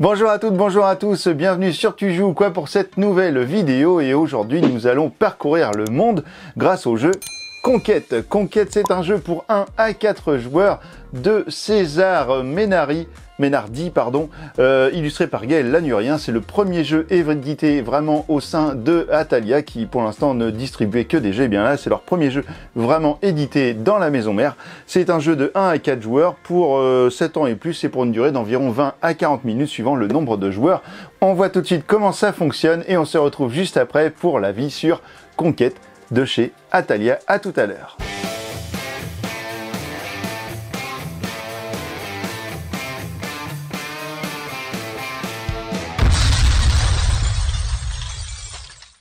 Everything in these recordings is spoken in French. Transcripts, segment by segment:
Bonjour à toutes, bonjour à tous, bienvenue sur Tu joues ou quoi pour cette nouvelle vidéo et aujourd'hui nous allons parcourir le monde grâce au jeu Conquête. Conquête, c'est un jeu pour 1 à 4 joueurs de César Menardi, illustré par Gaël Lanurien. C'est le premier jeu édité vraiment au sein de Atalia qui pour l'instant ne distribuait que des jeux. Et bien là, c'est leur premier jeu vraiment édité dans la maison mère. C'est un jeu de 1 à 4 joueurs pour 7 ans et plus et pour une durée d'environ 20 à 40 minutes suivant le nombre de joueurs. On voit tout de suite comment ça fonctionne et on se retrouve juste après pour l'avis sur Conquête de chez Atalia. À tout à l'heure.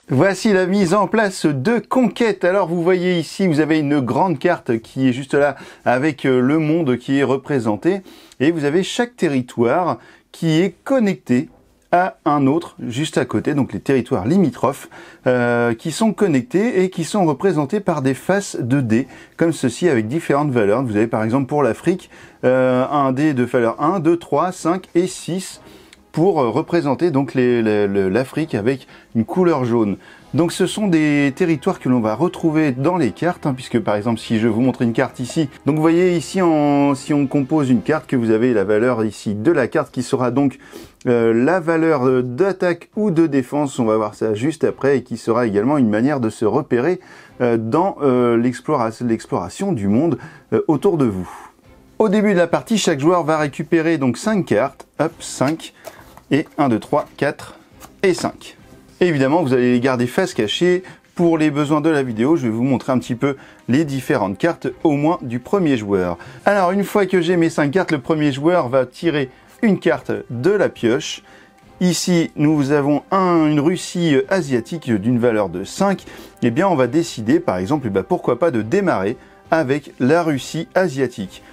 Voici la mise en place de Conquête. Alors vous voyez ici, vous avez une grande carte qui est juste là avec le monde qui est représenté et vous avez chaque territoire qui est connecté à un autre juste à côté, donc les territoires limitrophes qui sont connectés et qui sont représentés par des faces de dés comme ceci avec différentes valeurs. Vous avez par exemple pour l'Afrique un dé de valeur 1, 2, 3, 5 et 6 pour représenter donc l'Afrique avec une couleur jaune. Donc ce sont des territoires que l'on va retrouver dans les cartes, puisque par exemple si je vous montre une carte ici, donc vous voyez ici si on compose une carte que vous avez la valeur ici de la carte qui sera donc la valeur d'attaque ou de défense, on va voir ça juste après, et qui sera également une manière de se repérer dans l'exploration du monde autour de vous. Au début de la partie, chaque joueur va récupérer donc 5 cartes, hop, 5, et 1, 2, 3, 4 et 5. Et évidemment, vous allez les garder face cachée. Pour les besoins de la vidéo, je vais vous montrer un petit peu les différentes cartes, au moins du premier joueur. Alors, une fois que j'ai mes 5 cartes, le premier joueur va tirer une carte de la pioche. Ici, nous avons une Russie asiatique d'une valeur de 5. Eh bien, on va décider, par exemple, pourquoi pas de démarrer avec la Russie asiatique.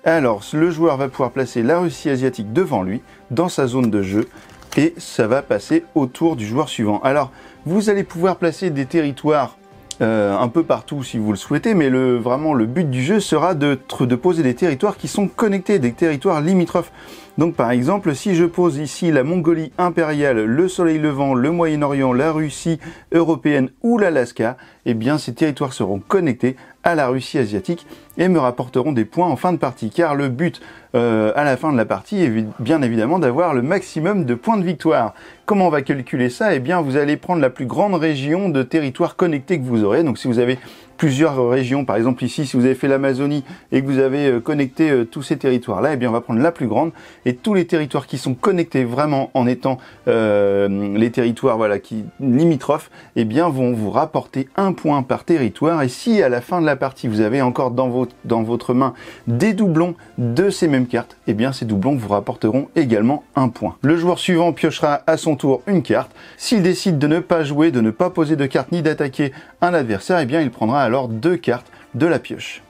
Alors, le joueur va pouvoir placer la Russie asiatique devant lui, dans sa zone de jeu, et ça va passer au tour du joueur suivant. Alors, vous allez pouvoir placer des territoires un peu partout si vous le souhaitez, mais vraiment le but du jeu sera de poser des territoires qui sont connectés, des territoires limitrophes. Donc par exemple, si je pose ici la Mongolie impériale, le Soleil levant, le Moyen-Orient, la Russie européenne ou l'Alaska, eh bien ces territoires seront connectés à la Russie asiatique et me rapporteront des points en fin de partie. Car le but à la fin de la partie est bien évidemment d'avoir le maximum de points de victoire. Comment on va calculer ça? Eh bien vous allez prendre la plus grande région de territoire connecté que vous aurez. Donc si vous avez plusieurs régions, par exemple ici, si vous avez fait l'Amazonie et que vous avez connecté tous ces territoires-là, eh bien on va prendre la plus grande et tous les territoires qui sont connectés vraiment en étant les territoires qui limitrophes, eh bien vont vous rapporter un point par territoire. Et si à la fin de la partie vous avez encore dans votre main des doublons de ces mêmes cartes, eh bien ces doublons vous rapporteront également un point. Le joueur suivant piochera à son tour une carte. S'il décide de ne pas jouer, de ne pas poser de carte ni d'attaquer un adversaire, eh bien il prendra alors 2 cartes de la pioche.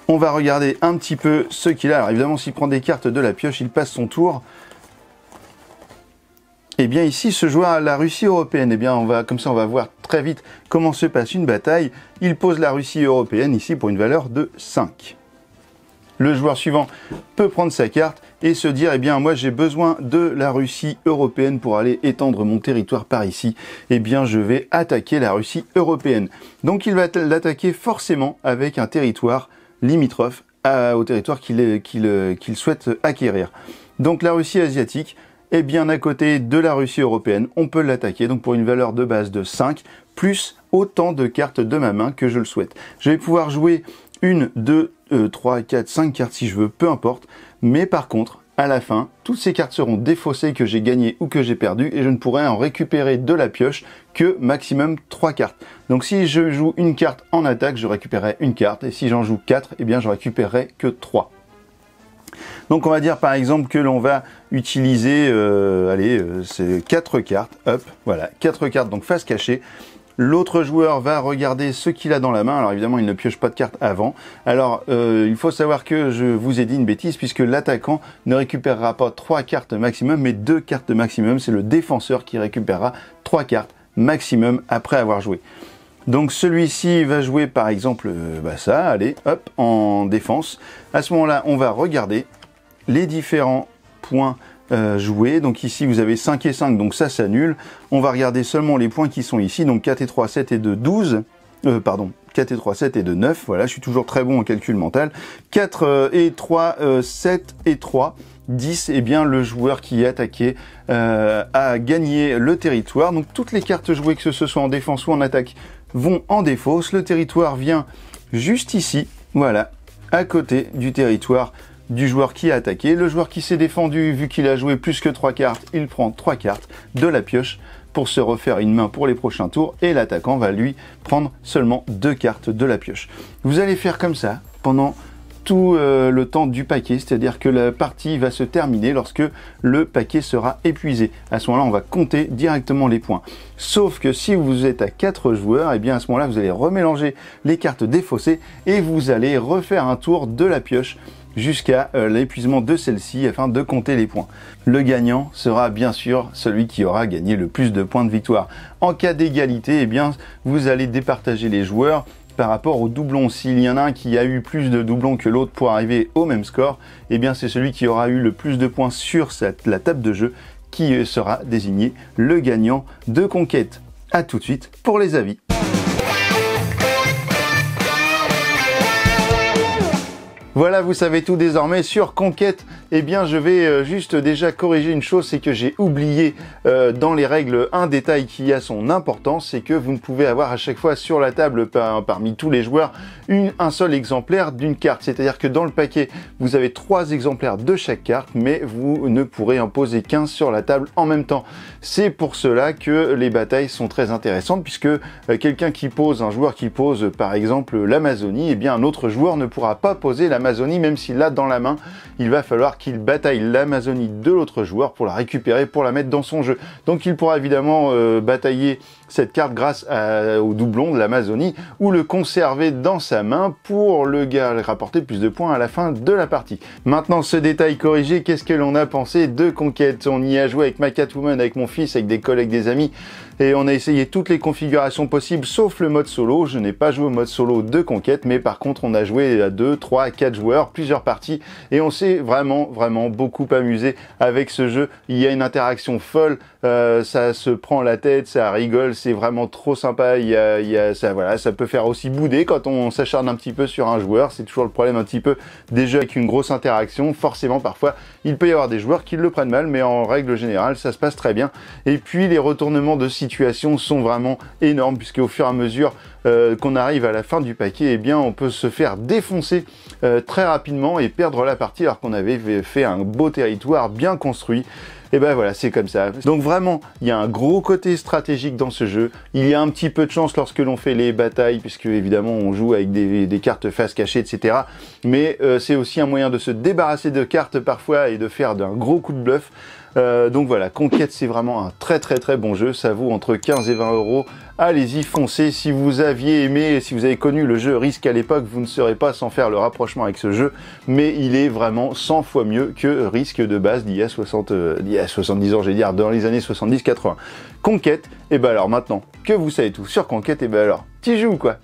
On va regarder un petit peu ce qu'il a. Alors évidemment, s'il prend des cartes de la pioche, il passe son tour. Et bien ici, ce joueur a la Russie européenne. Et bien comme ça, on va voir très vite comment se passe une bataille. Il pose la Russie européenne ici pour une valeur de 5. Le joueur suivant peut prendre sa carte et se dire, eh bien, moi, j'ai besoin de la Russie européenne pour aller étendre mon territoire par ici. Eh bien, je vais attaquer la Russie européenne. Donc, il va l'attaquer forcément avec un territoire limitrophe au territoire qu'il souhaite acquérir. Donc, la Russie asiatique, eh bien, à côté de la Russie européenne, on peut l'attaquer. Donc, pour une valeur de base de 5, plus autant de cartes de ma main que je le souhaite. Je vais pouvoir jouer 1, 2, 3, 4, 5 cartes si je veux, peu importe. Mais par contre, à la fin, toutes ces cartes seront défaussées que j'ai gagné ou que j'ai perdu et je ne pourrai en récupérer de la pioche que maximum 3 cartes. Donc si je joue une carte en attaque, je récupérerai une carte et si j'en joue 4, eh bien je récupérerai que 3. Donc on va dire par exemple que l'on va utiliser c'est 4 cartes, hop, voilà, 4 cartes donc face cachée. L'autre joueur va regarder ce qu'il a dans la main. Alors évidemment, il ne pioche pas de cartes avant. Alors, il faut savoir que je vous ai dit une bêtise, puisque l'attaquant ne récupérera pas 3 cartes maximum, mais 2 cartes maximum. C'est le défenseur qui récupérera 3 cartes maximum après avoir joué. Donc celui-ci va jouer par exemple ça, allez, hop, en défense. À ce moment-là, on va regarder les différents points joués. Donc ici vous avez 5 et 5, donc ça s'annule. On va regarder seulement les points qui sont ici, donc 4 et 3, 7 et 2, 12. 4 et 3, 7 et 2, 9. Voilà, je suis toujours très bon en calcul mental. 4 et 3, 7 et 3. 10, eh bien le joueur qui est attaqué a gagné le territoire. Donc toutes les cartes jouées, que ce soit en défense ou en attaque, vont en défausse. Le territoire vient juste ici, voilà, à côté du territoire du joueur qui a attaqué. Le joueur qui s'est défendu, vu qu'il a joué plus que 3 cartes, il prend 3 cartes de la pioche pour se refaire une main pour les prochains tours, et l'attaquant va lui prendre seulement 2 cartes de la pioche. Vous allez faire comme ça pendant tout le temps du paquet, c'est-à-dire que la partie va se terminer lorsque le paquet sera épuisé. À ce moment-là, on va compter directement les points. Sauf que si vous êtes à 4 joueurs, et bien à ce moment-là, vous allez remélanger les cartes défaussées et vous allez refaire un tour de la pioche jusqu'à l'épuisement de celle-ci afin de compter les points. Le gagnant sera bien sûr celui qui aura gagné le plus de points de victoire. En cas d'égalité, eh bien, vous allez départager les joueurs par rapport aux doublons. S'il y en a un qui a eu plus de doublons que l'autre pour arriver au même score, eh bien c'est celui qui aura eu le plus de points sur la table de jeu qui sera désigné le gagnant de conquête. A tout de suite pour les avis. Voilà, vous savez tout désormais sur Conquête. Eh bien, je vais juste déjà corriger une chose, c'est que j'ai oublié dans les règles un détail qui a son importance, c'est que vous ne pouvez avoir à chaque fois sur la table parmi tous les joueurs un seul exemplaire d'une carte. C'est-à-dire que dans le paquet, vous avez 3 exemplaires de chaque carte, mais vous ne pourrez en poser qu'un sur la table en même temps. C'est pour cela que les batailles sont très intéressantes, puisque un joueur qui pose par exemple l'Amazonie, eh bien un autre joueur ne pourra pas poser l'Amazonie, même s'il l'a dans la main. Il va falloir qu'il bataille l'Amazonie de l'autre joueur pour la récupérer, pour la mettre dans son jeu. Donc il pourra évidemment batailler cette carte grâce au doublon de l'Amazonie, ou le conserver dans sa main pour le rapporter plus de points à la fin de la partie. Maintenant, ce détail corrigé, qu'est-ce que l'on a pensé de Conquête? On y a joué avec ma Catwoman, avec mon fils, avec des collègues, des amis, et on a essayé toutes les configurations possibles, sauf le mode solo. Je n'ai pas joué au mode solo de Conquête, mais par contre, on a joué à 2, 3, 4 joueurs, plusieurs parties, et on s'est vraiment beaucoup amusé avec ce jeu. Il y a une interaction folle, ça se prend la tête, ça rigole, c'est vraiment trop sympa. Ça peut faire aussi bouder quand on s'acharne un petit peu sur un joueur. C'est toujours le problème un petit peu des jeux avec une grosse interaction. Forcément, parfois, il peut y avoir des joueurs qui le prennent mal, mais en règle générale, ça se passe très bien. Et puis, les retournements de situation sont vraiment énormes, puisque au fur et à mesure qu'on arrive à la fin du paquet, eh bien, on peut se faire défoncer très rapidement et perdre la partie alors qu'on avait fait un beau territoire bien construit. Et ben voilà, c'est comme ça. Donc vraiment, il y a un gros côté stratégique dans ce jeu. Il y a un petit peu de chance lorsque l'on fait les batailles, puisque évidemment on joue avec des cartes face cachée, etc. Mais c'est aussi un moyen de se débarrasser de cartes parfois et de faire d'un gros coup de bluff. Donc voilà, Conquête, c'est vraiment un très bon jeu. Ça vaut entre 15 et 20 euros. Allez-y, foncez. Si vous aviez aimé, si vous avez connu le jeu Risk à l'époque, vous ne serez pas sans faire le rapprochement avec ce jeu, mais il est vraiment 100 fois mieux que Risk de base d'il y a 70 ans, j'allais dire, dans les années 70-80. Conquête, et ben alors maintenant que vous savez tout sur Conquête, et ben alors, t'y joues quoi.